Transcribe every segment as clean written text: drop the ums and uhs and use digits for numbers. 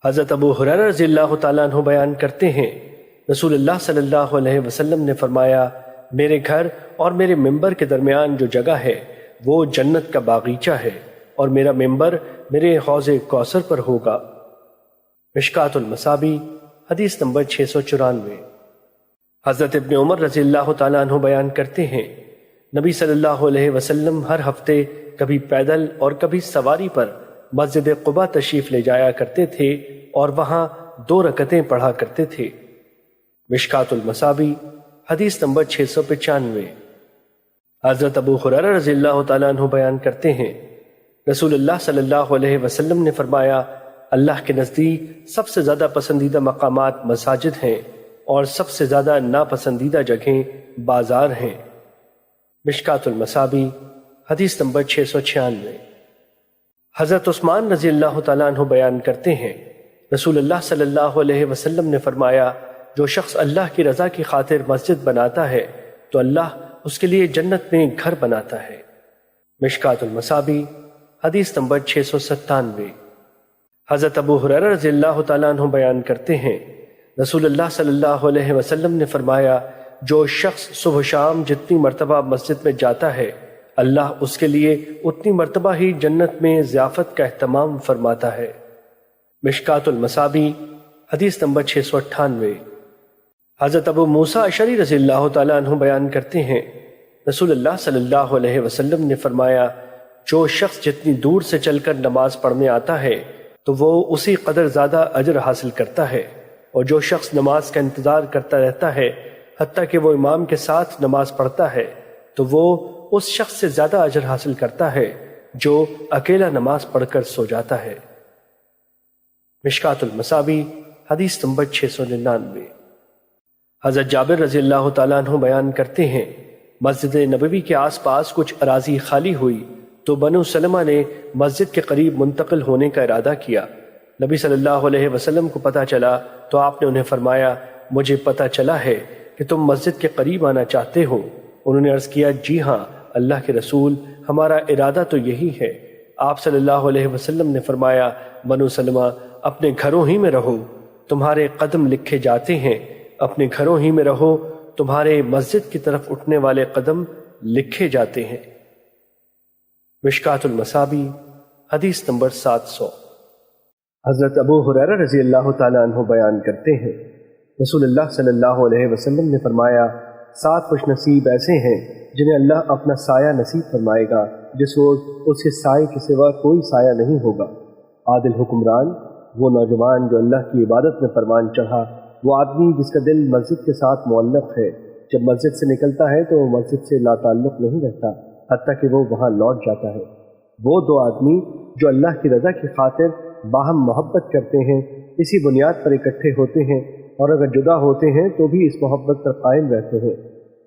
حضرت ابو ہریرہ رضی اللہ تعالیٰ عنہ بیان کرتے ہیں، رسول اللہ صلی اللہ علیہ وسلم نے فرمایا، میرے گھر اور میرے ممبر کے درمیان جو جگہ ہے وہ جنت کا باغیچہ ہے، اور میرا ممبر میرے حوض کوثر پر ہوگا۔ مشکوٰۃ المصابیح حدیث نمبر 694۔ حضرت ابن عمر رضی اللہ تعالیٰ عنہ بیان کرتے ہیں، نبی صلی اللہ علیہ وسلم ہر ہفتے کبھی پیدل اور کبھی سواری پر مسجد قباء تشریف لے جایا کرتے تھے اور وہاں 2 رکعتیں پڑھا کرتے تھے۔ مشکوٰۃ المصابیح حدیث نمبر 695۔ حضرت ابو ہریرہ رضی اللہ تعالیٰ عنہ بیان کرتے ہیں، رسول اللہ صلی اللہ علیہ وسلم نے فرمایا، اللہ کے نزدیک سب سے زیادہ پسندیدہ مقامات مساجد ہیں اور سب سے زیادہ ناپسندیدہ جگہیں بازار ہیں۔ مشکوٰۃ المصابیح حدیث نمبر 696۔ حضرت عثمان رضی اللہ تعالیٰ عنہ بیان کرتے ہیں، رسول اللہ صلی اللہ علیہ وسلم نے فرمایا، جو شخص اللہ کی رضا کی خاطر مسجد بناتا ہے تو اللہ اس کے لیے جنت میں گھر بناتا ہے۔ مشکوٰۃ المصابیح حدیث نمبر 697۔ حضرت ابو ہریرہ رضی اللہ تعالیٰ عنہ بیان کرتے ہیں، رسول اللہ صلی اللہ علیہ وسلم نے فرمایا، جو شخص صبح شام جتنی مرتبہ مسجد میں جاتا ہے اللہ اس کے لیے اتنی مرتبہ ہی جنت میں ضیافت کا اہتمام فرماتا ہے۔ مشکوٰۃ المصابیح حدیث نمبر 698۔ حضرت ابو موسیٰ اشعری رضی اللہ تعالیٰ عنہ بیان کرتے ہیں، رسول اللہ صلی اللہ علیہ وسلم نے فرمایا، جو شخص جتنی دور سے چل کر نماز پڑھنے آتا ہے تو وہ اسی قدر زیادہ اجر حاصل کرتا ہے، اور جو شخص نماز کا انتظار کرتا رہتا ہے حتیٰ کہ وہ امام کے ساتھ نماز پڑھتا ہے تو وہ اس شخص سے زیادہ اجر حاصل کرتا ہے جو اکیلا نماز پڑھ کر سو جاتا ہے۔ مشکوٰۃ المصابیح حدیث نمبر 699۔ حضرت جابر رضی اللہ تعالیٰ عنہ بیان کرتے ہیں، مسجد نبوی کے آس پاس کچھ اراضی خالی ہوئی تو بنو سلمہ نے مسجد کے قریب منتقل ہونے کا ارادہ کیا۔ نبی صلی اللہ علیہ وسلم کو پتہ چلا تو آپ نے انہیں فرمایا، مجھے پتہ چلا ہے کہ تم مسجد کے قریب آنا چاہتے ہو۔ انہوں نے عرض کیا، جی ہاں اللہ کے رسول، ہمارا ارادہ تو یہی ہے۔ آپ صلی اللہ علیہ وسلم نے فرمایا، بنو سلمہ اپنے گھروں ہی میں رہو، تمہارے قدم لکھے جاتے ہیں، اپنے گھروں ہی میں رہو، تمہارے مسجد کی طرف اٹھنے والے قدم لکھے جاتے ہیں۔ مشکوٰۃ المصابیح حدیث نمبر 700۔ حضرت ابو ہریرہ رضی اللہ تعالیٰ عنہ بیان کرتے ہیں، رسول اللہ صلی اللہ علیہ وسلم نے فرمایا، 7 خوش نصیب ایسے ہیں جنہیں اللہ اپنا سایہ نصیب فرمائے گا، جس روز اس کے سائے کے سوا کوئی سایہ نہیں ہوگا۔ عادل حکمران، وہ نوجوان جو اللہ کی عبادت میں فرمان چڑھا، وہ آدمی جس کا دل مسجد کے ساتھ معلق ہے، جب مسجد سے نکلتا ہے تو وہ مسجد سے لا تعلق نہیں رہتا حتیٰ کہ وہ وہاں لوٹ جاتا ہے۔ وہ 2 آدمی جو اللہ کی رضا کی خاطر باہم محبت کرتے ہیں، اسی بنیاد پر اکٹھے ہوتے ہیں، اور اگر جدا ہوتے ہیں تو بھی اس محبت پر قائم رہتے ہیں۔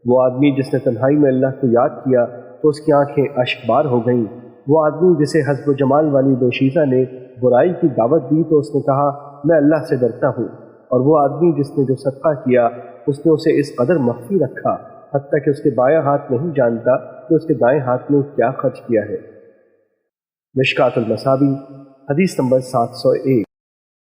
وہ آدمی جس نے تنہائی میں اللہ کو یاد کیا تو اس کی آنکھیں اشک بار ہو گئیں۔ وہ آدمی جسے حسب و جمال والی دوشیزہ نے برائی کی دعوت دی تو اس نے کہا، میں اللہ سے ڈرتا ہوں۔ اور وہ آدمی جس نے جو صدقہ کیا اس نے اسے اس قدر مخفی رکھا حتیٰ کہ اس کے بایاں ہاتھ نہیں جانتا کہ اس کے دائیں ہاتھ میں کیا خرچ کیا ہے۔ مشکوٰۃ المصابیح حدیث نمبر 701۔